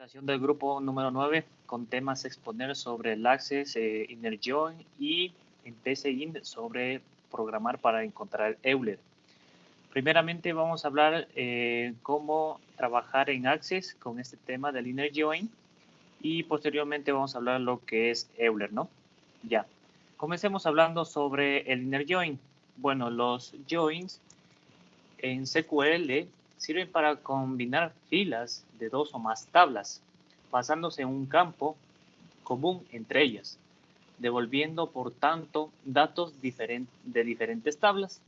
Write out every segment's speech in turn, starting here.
Presentación del grupo número 9 con temas a exponer sobre el Access, Inner Join y en PCInt sobre programar para encontrar Euler. Primeramente vamos a hablar cómo trabajar en Access con este tema del Inner Join y posteriormente vamos a hablar lo que es Euler, ¿no? Ya. Comencemos hablando sobre el Inner Join. Bueno, los joins en SQL sirven para combinar filas de dos o más tablas, basándose en un campo común entre ellas, devolviendo por tanto datos de diferentes tablas.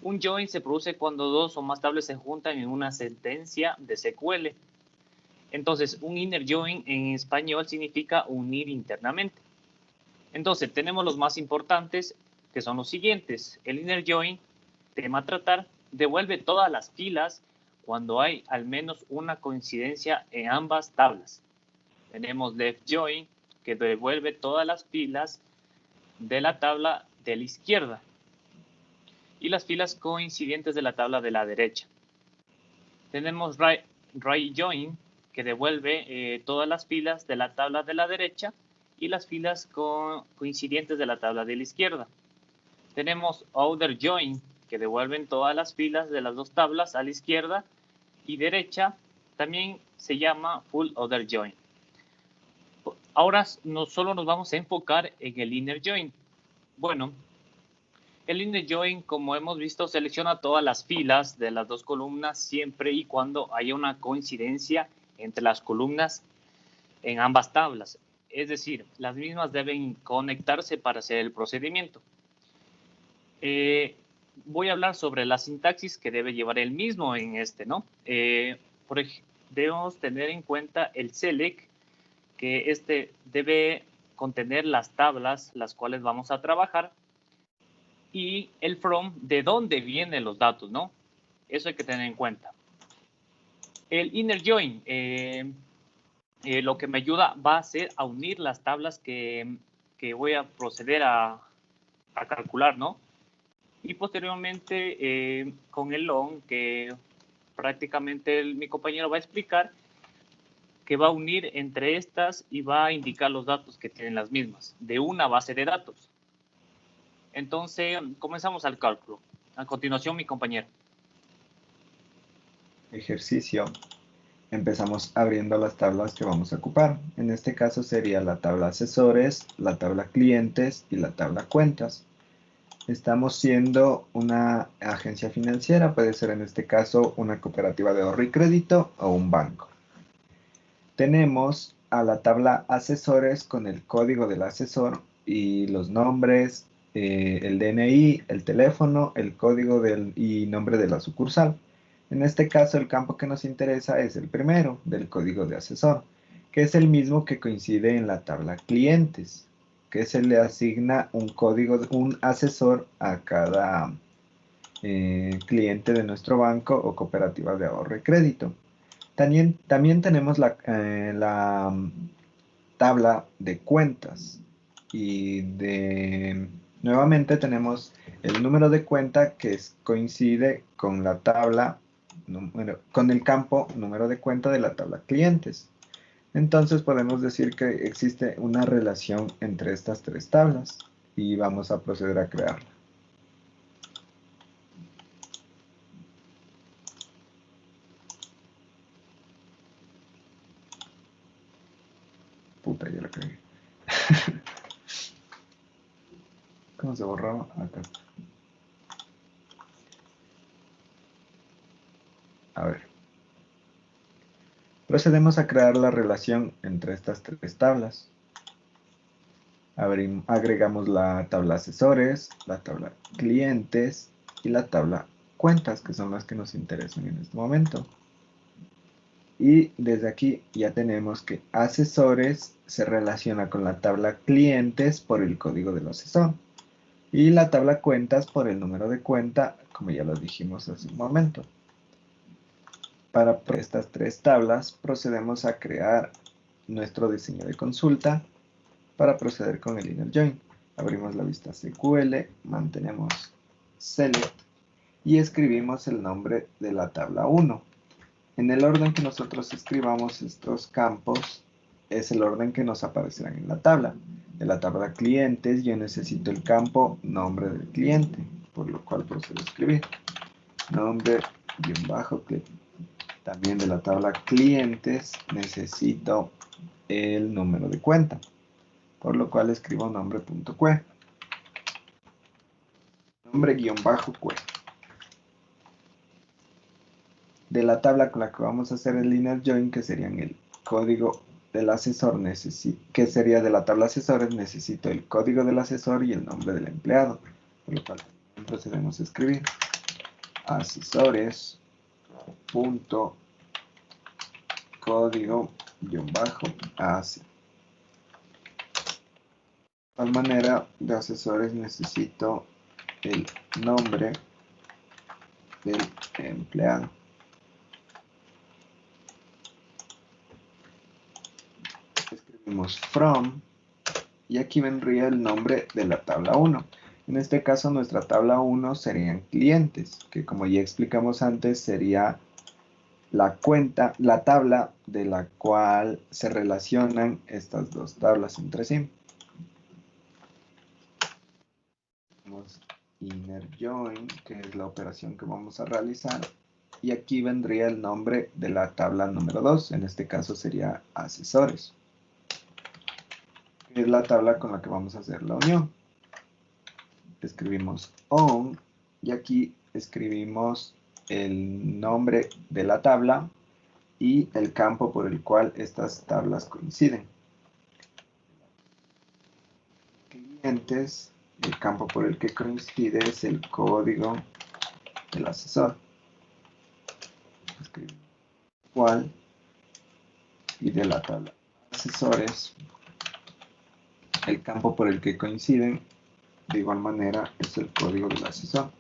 Un join se produce cuando dos o más tablas se juntan en una sentencia de SQL. Entonces, un inner join en español significa unir internamente. Entonces, tenemos los más importantes, que son los siguientes. El inner join, tema a tratar, devuelve todas las filas cuando hay al menos una coincidencia en ambas tablas. Tenemos left join, que devuelve todas las filas de la tabla de la izquierda y las filas coincidentes de la tabla de la derecha. Tenemos right join, que devuelve todas las filas de la tabla de la derecha y las filas coincidentes de la tabla de la izquierda. Tenemos outer join, que devuelven todas las filas de las dos tablas a la izquierda y derecha. También se llama full outer join. Ahora solo nos vamos a enfocar en el inner join. Bueno, el inner join, como hemos visto, selecciona todas las filas de las dos columnas siempre y cuando haya una coincidencia entre las columnas en ambas tablas. Es decir, las mismas deben conectarse para hacer el procedimiento. Voy a hablar sobre la sintaxis que debe llevar el mismo en este, ¿no? Debemos tener en cuenta el select, que este debe contener las tablas las cuales vamos a trabajar, y el from, de dónde vienen los datos, ¿no? Eso hay que tener en cuenta. El inner join, lo que me ayuda va a ser a unir las tablas que voy a proceder a calcular, ¿no? Y posteriormente con el long, que prácticamente mi compañero va a explicar, que va a unir entre estas y va a indicar los datos que tienen las mismas, de una base de datos. Entonces, comenzamos al cálculo. A continuación, mi compañero. Ejercicio. Empezamos abriendo las tablas que vamos a ocupar. En este caso sería la tabla asesores, la tabla clientes y la tabla cuentas. Estamos siendo una agencia financiera, puede ser en este caso una cooperativa de ahorro y crédito o un banco. Tenemos a la tabla asesores con el código del asesor y los nombres, el DNI, el teléfono, el código y nombre de la sucursal. En este caso el campo que nos interesa es el primero, del código de asesor, que es el mismo que coincide en la tabla clientes, que se le asigna un código, un asesor a cada cliente de nuestro banco o cooperativa de ahorro y crédito. También tenemos la tabla de cuentas y nuevamente tenemos el número de cuenta que coincide con la tabla, con el campo número de cuenta de la tabla clientes. Entonces podemos decir que existe una relación entre estas tres tablas y vamos a proceder a crearla. Puta, ya la creé. ¿Cómo se borraba? Acá. A ver. Procedemos a crear la relación entre estas tres tablas. Agregamos la tabla asesores, la tabla clientes y la tabla cuentas, que son las que nos interesan en este momento. Y desde aquí ya tenemos que asesores se relaciona con la tabla clientes por el código del asesor. Y la tabla cuentas por el número de cuenta, como ya lo dijimos hace un momento. Para estas tres tablas procedemos a crear nuestro diseño de consulta para proceder con el inner join. Abrimos la vista SQL, mantenemos select y escribimos el nombre de la tabla 1. En el orden que nosotros escribamos estos campos, es el orden que nos aparecerán en la tabla. De la tabla clientes, yo necesito el campo nombre del cliente, por lo cual procedo a escribir nombre-cliente. También de la tabla clientes, necesito el número de cuenta, por lo cual escribo nombre.cue. Nombre-cue. De la tabla con la que vamos a hacer el inner join, que serían el código del asesor, que sería de la tabla asesores, necesito el código del asesor y el nombre del empleado, por lo cual procedemos a escribir asesores punto código AC. De igual manera, de asesores necesito el nombre del empleado. Escribimos from y aquí vendría el nombre de la tabla 1. En este caso nuestra tabla 1 serían clientes, que como ya explicamos antes sería la tabla de la cual se relacionan estas dos tablas entre sí. Tenemos inner join, que es la operación que vamos a realizar. Y aquí vendría el nombre de la tabla número 2, en este caso sería asesores, que es la tabla con la que vamos a hacer la unión. Escribimos on y aquí escribimos el nombre de la tabla y el campo por el cual estas tablas coinciden. Clientes, el campo por el que coincide es el código del asesor. Escribimos igual y de la tabla asesores, el campo por el que coinciden de igual manera es el código del asesor.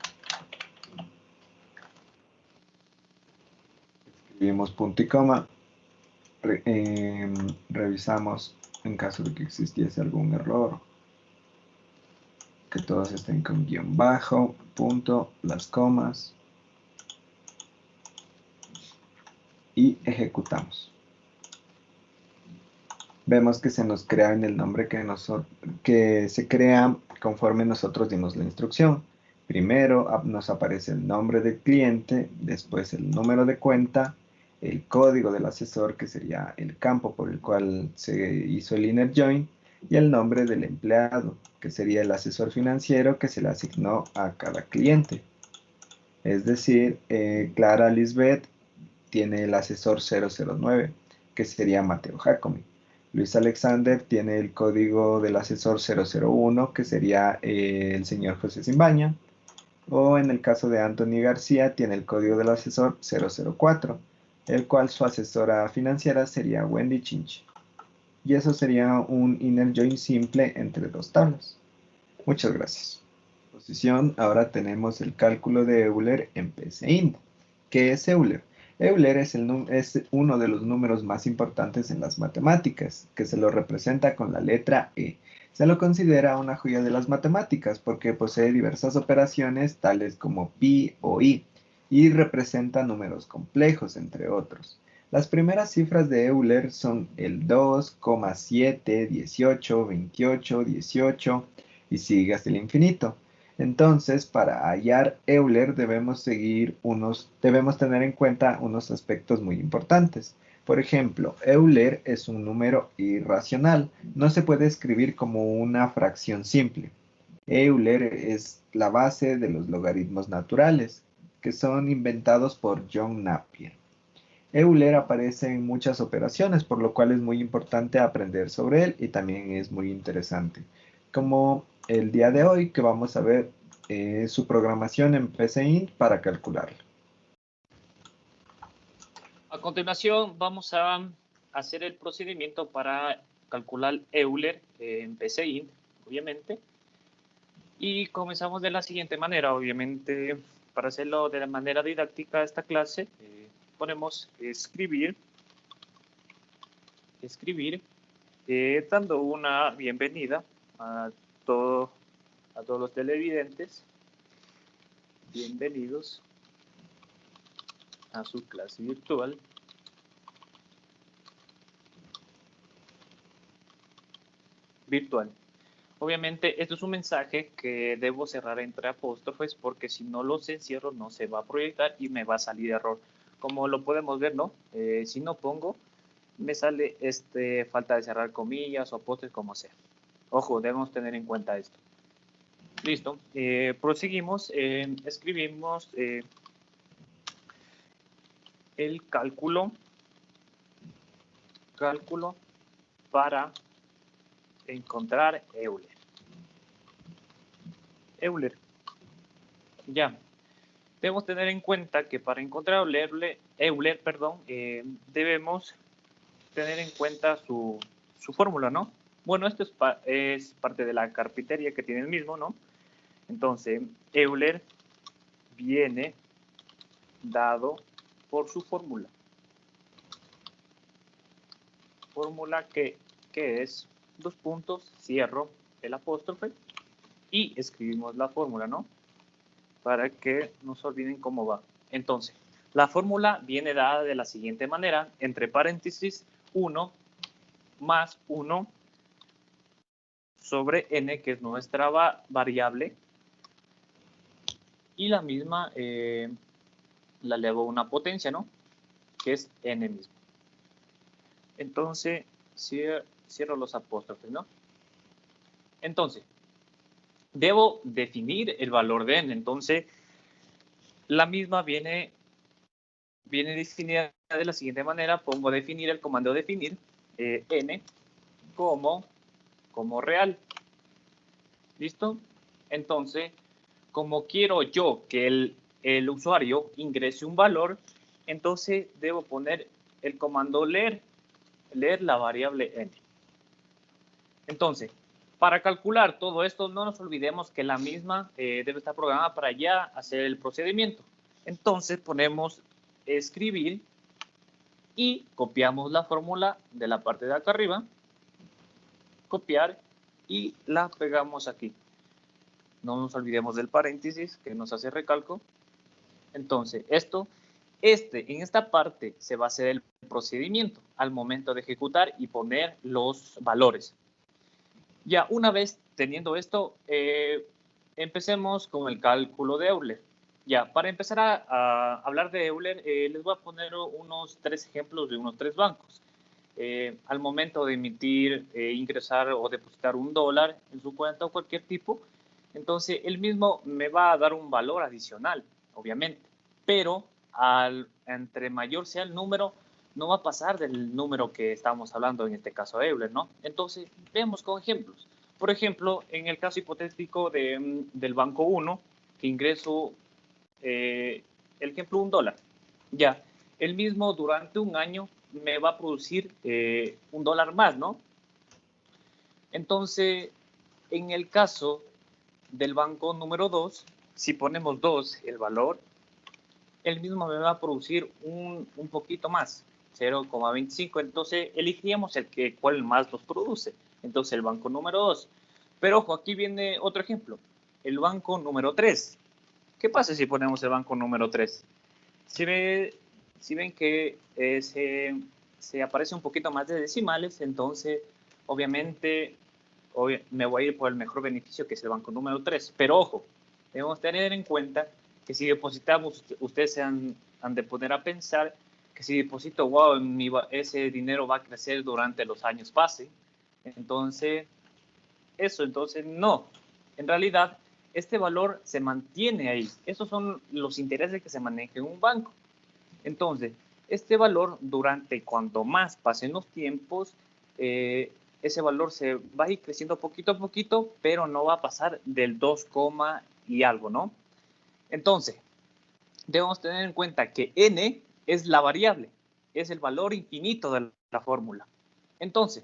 Escribimos punto y coma. Revisamos en caso de que existiese algún error, que todos estén con guión bajo, punto, las comas y ejecutamos. Vemos que se nos crea en el nombre que se crea conforme nosotros dimos la instrucción. Primero nos aparece el nombre del cliente, después el número de cuenta, el código del asesor, que sería el campo por el cual se hizo el inner join, y el nombre del empleado, que sería el asesor financiero que se le asignó a cada cliente. Es decir, Clara Lisbeth tiene el asesor 009, que sería Mateo Jacome. Luis Alexander tiene el código del asesor 001, que sería el señor José Simbaña. O en el caso de Anthony García, tiene el código del asesor 004, el cual su asesora financiera sería Wendy Chinchi. Y eso sería un inner join simple entre dos tablas. Muchas gracias. Posición, ahora tenemos el cálculo de Euler en PCInt. ¿Qué es Euler? Euler es uno de los números más importantes en las matemáticas, que se lo representa con la letra E. Se lo considera una joya de las matemáticas porque posee diversas operaciones tales como pi o i y representa números complejos, entre otros. Las primeras cifras de Euler son el 2, 7, 18, 28, 18 y sigue hasta el infinito. Entonces, para hallar Euler debemos tener en cuenta unos aspectos muy importantes. Por ejemplo, Euler es un número irracional, no se puede escribir como una fracción simple. Euler es la base de los logaritmos naturales, que son inventados por John Napier. Euler aparece en muchas operaciones, por lo cual es muy importante aprender sobre él y también es muy interesante. Como el día de hoy, que vamos a ver su programación en PCInt para calcularlo. A continuación vamos a hacer el procedimiento para calcular Euler en PCInt, obviamente. Y comenzamos de la siguiente manera, obviamente, para hacerlo de la manera didáctica de esta clase, ponemos escribir, dando una bienvenida a todos los televidentes. Bienvenidos a su clase virtual. Obviamente, esto es un mensaje que debo cerrar entre apóstrofes porque si no los encierro no se va a proyectar y me va a salir error. Como lo podemos ver, ¿no? Si no pongo, me sale falta de cerrar comillas o apóstrofes, como sea. Ojo, debemos tener en cuenta esto. Listo. Proseguimos. Escribimos el cálculo para encontrar Euler. Ya. Debemos tener en cuenta que para encontrar Euler, debemos tener en cuenta su fórmula, ¿no? Bueno, esto es parte de la carpintería que tiene el mismo, ¿no? Entonces, Euler viene dado por su fórmula. Fórmula que es, dos puntos, cierro el apóstrofe y escribimos la fórmula, ¿no? Para que no se olviden cómo va. Entonces, la fórmula viene dada de la siguiente manera, entre paréntesis, 1 más 1 sobre n, que es nuestra variable, y la misma la elevo a una potencia, ¿no? Que es n mismo. Entonces, cierro los apóstrofes, ¿no? Entonces, debo definir el valor de n. Entonces, la misma viene definida de la siguiente manera. Pongo definir el comando definir, n como real. ¿Listo? Entonces, como quiero yo que el usuario ingrese un valor, entonces debo poner el comando leer la variable n. Entonces, para calcular todo esto, no nos olvidemos que la misma debe estar programada para ya hacer el procedimiento. Entonces, ponemos escribir y copiamos la fórmula de la parte de acá arriba, copiar y la pegamos aquí. No nos olvidemos del paréntesis que nos hace recalco. Entonces, en esta parte se va a hacer el procedimiento al momento de ejecutar y poner los valores. Ya una vez teniendo esto, empecemos con el cálculo de Euler. Ya, para empezar a hablar de Euler, les voy a poner unos 3 ejemplos de unos 3 bancos. Al momento de emitir, ingresar o depositar $1 en su cuenta o cualquier tipo, entonces él mismo me va a dar un valor adicional, obviamente, pero entre mayor sea el número, no va a pasar del número que estamos hablando, en este caso Euler, ¿no? Entonces, veamos con ejemplos. Por ejemplo, en el caso hipotético del banco 1, que ingreso, el ejemplo, $1. Ya, el mismo durante un año me va a producir $1 más, ¿no? Entonces, en el caso del banco número 2, si ponemos 2 el valor, el mismo me va a producir un poquito más, 0,25. Entonces, elegiríamos cuál más nos produce. Entonces, el banco número 2. Pero ojo, aquí viene otro ejemplo. El banco número 3. ¿Qué pasa si ponemos el banco número 3? Si ven que se aparece un poquito más de decimales, entonces, obviamente, me voy a ir por el mejor beneficio, que es el banco número 3. Pero ojo, debemos tener en cuenta que si depositamos, ustedes se han de poner a pensar que si deposito, wow, ese dinero va a crecer durante los años pase. Entonces, no. En realidad, este valor se mantiene ahí. Esos son los intereses que se manejan en un banco. Entonces, este valor, cuanto más pasen los tiempos, ese valor se va a ir creciendo poquito a poquito, pero no va a pasar del 2, y algo, ¿no? Entonces, debemos tener en cuenta que n es la variable, es el valor infinito de la fórmula. Entonces,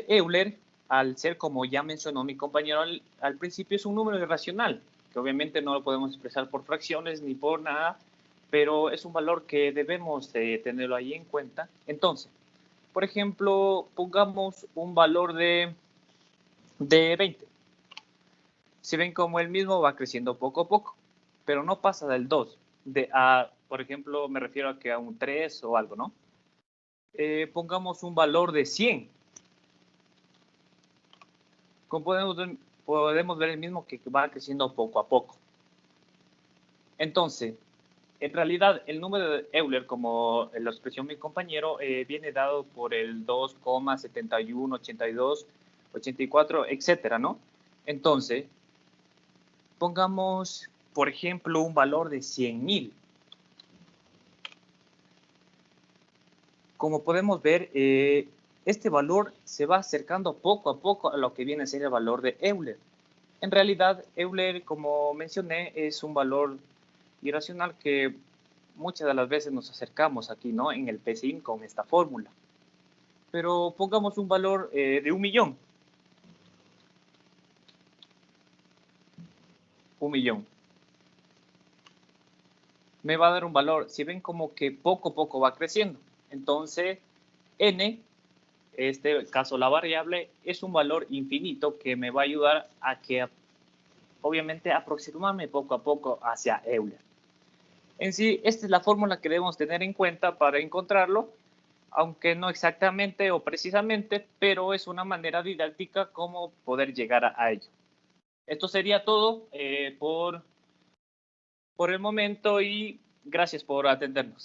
Euler, al ser, como ya mencionó mi compañero al principio, es un número irracional, que obviamente no lo podemos expresar por fracciones ni por nada, pero es un valor que debemos tenerlo ahí en cuenta. Entonces, por ejemplo, pongamos un valor de 20. Si ven como el mismo va creciendo poco a poco, pero no pasa del 2. por ejemplo, me refiero a que a un 3 o algo, ¿no? Pongamos un valor de 100. Como podemos ver el mismo que va creciendo poco a poco. Entonces, en realidad, el número de Euler, como lo expresó mi compañero, viene dado por el 2,71, 82, 84, etcétera, ¿no? Entonces, pongamos, por ejemplo, un valor de 100,000. Como podemos ver, este valor se va acercando poco a poco a lo que viene a ser el valor de Euler. En realidad, Euler, como mencioné, es un valor irracional que muchas de las veces nos acercamos aquí, ¿no? En el PSIN con esta fórmula. Pero pongamos un valor de 1,000,000. 1,000,000. Me va a dar un valor, si ven como que poco a poco va creciendo. Entonces, n, este caso la variable, es un valor infinito que me va a ayudar a que, obviamente, aproximarme poco a poco hacia Euler. En sí, esta es la fórmula que debemos tener en cuenta para encontrarlo, aunque no exactamente o precisamente, pero es una manera didáctica como poder llegar a ello. Esto sería todo por el momento y gracias por atendernos.